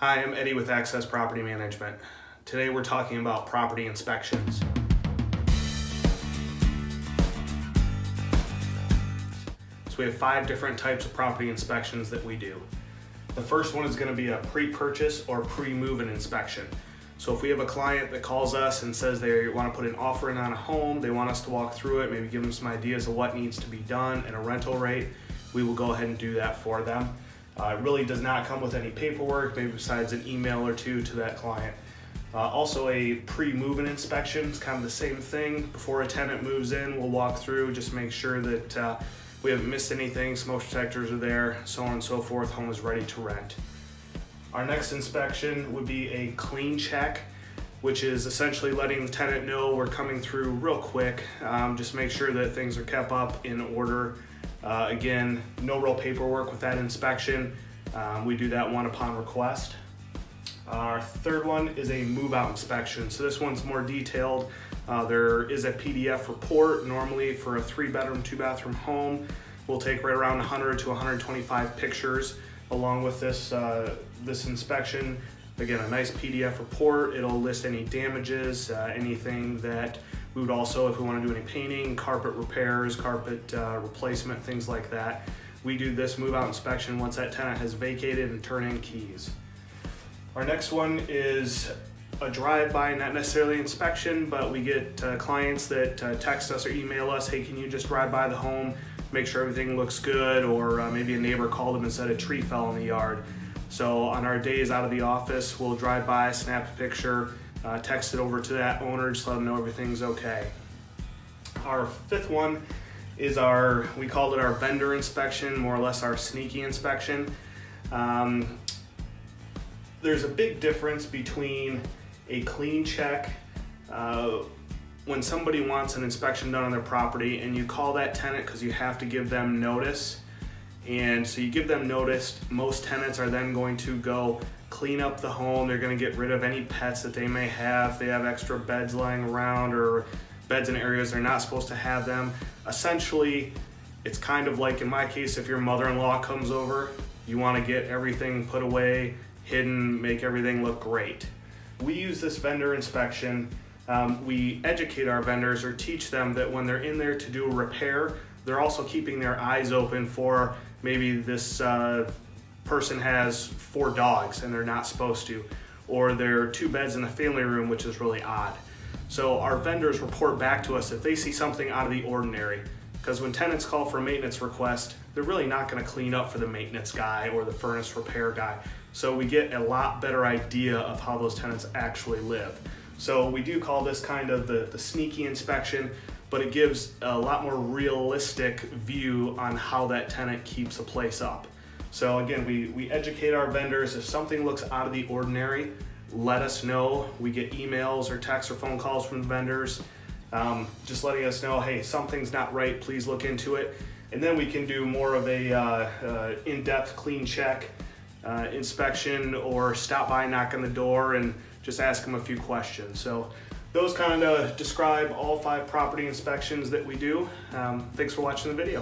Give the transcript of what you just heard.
Hi, I'm Eddie with Access Property Management. Today we're talking about property inspections. So we have 5 different types of property inspections that we do. The first one is going to be a pre-purchase or pre-move-in inspection. So if we have a client that calls us and says they want to put an offer in on a home, they want us to walk through it, maybe give them some ideas of what needs to be done and a rental rate, we will go ahead and do that for them. It really does not come with any paperwork, maybe besides an email or two to that client. Also a pre-move-in inspection is kind of the same thing. Before a tenant moves in, we'll walk through, just make sure that we haven't missed anything, smoke detectors are there, so on and so forth, home is ready to rent. Our next inspection would be a clean check, which is essentially letting the tenant know we're coming through real quick, just make sure that things are kept up in order. Again, no real paperwork with that inspection. We do that one upon request. Our third one is a move-out inspection. So this one's more detailed. There is a PDF report. Normally for a 3-bedroom, 2-bathroom home, we'll take right around 100 to 125 pictures along with this inspection. Again, a nice PDF report. It'll list any damages, anything that we would also, if we want to do any painting, carpet repairs, carpet replacement, things like that. We do this move-out inspection once that tenant has vacated and turned in keys. Our next one is a drive-by, not necessarily inspection, but we get clients that text us or email us, hey, can you just drive by the home, make sure everything looks good, or maybe a neighbor called them and said a tree fell in the yard. So on our days out of the office, we'll drive by, snap a picture, text it over to that owner, just let them know everything's okay. Our fifth one is we called it our vendor inspection, more or less our sneaky inspection. There's a big difference between a clean check, when somebody wants an inspection done on their property and you call that tenant because you have to give them notice. And so you give them notice, most tenants are then going to go clean up the home. They're going to get rid of any pets that they may have. They have extra beds lying around or beds in areas they're not supposed to have them. Essentially, it's kind of like in my case, if your mother-in-law comes over, you want to get everything put away, hidden, make everything look great. We use this vendor inspection. We educate our vendors or teach them that when they're in there to do a repair, they're also keeping their eyes open for maybe this person has 4 dogs and they're not supposed to, or there are 2 beds in the family room, which is really odd. So our vendors report back to us if they see something out of the ordinary, because when tenants call for a maintenance request, they're really not going to clean up for the maintenance guy or the furnace repair guy. So we get a lot better idea of how those tenants actually live. So we do call this kind of the sneaky inspection, but it gives a lot more realistic view on how that tenant keeps a place up. So again, we educate our vendors. If something looks out of the ordinary, let us know. We get emails or texts or phone calls from vendors, just letting us know, hey, something's not right, please look into it. And then we can do more of a in-depth clean check inspection, or stop by, knock on the door, and just ask them a few questions. So those kind of describe all 5 property inspections that we do. Thanks for watching the video.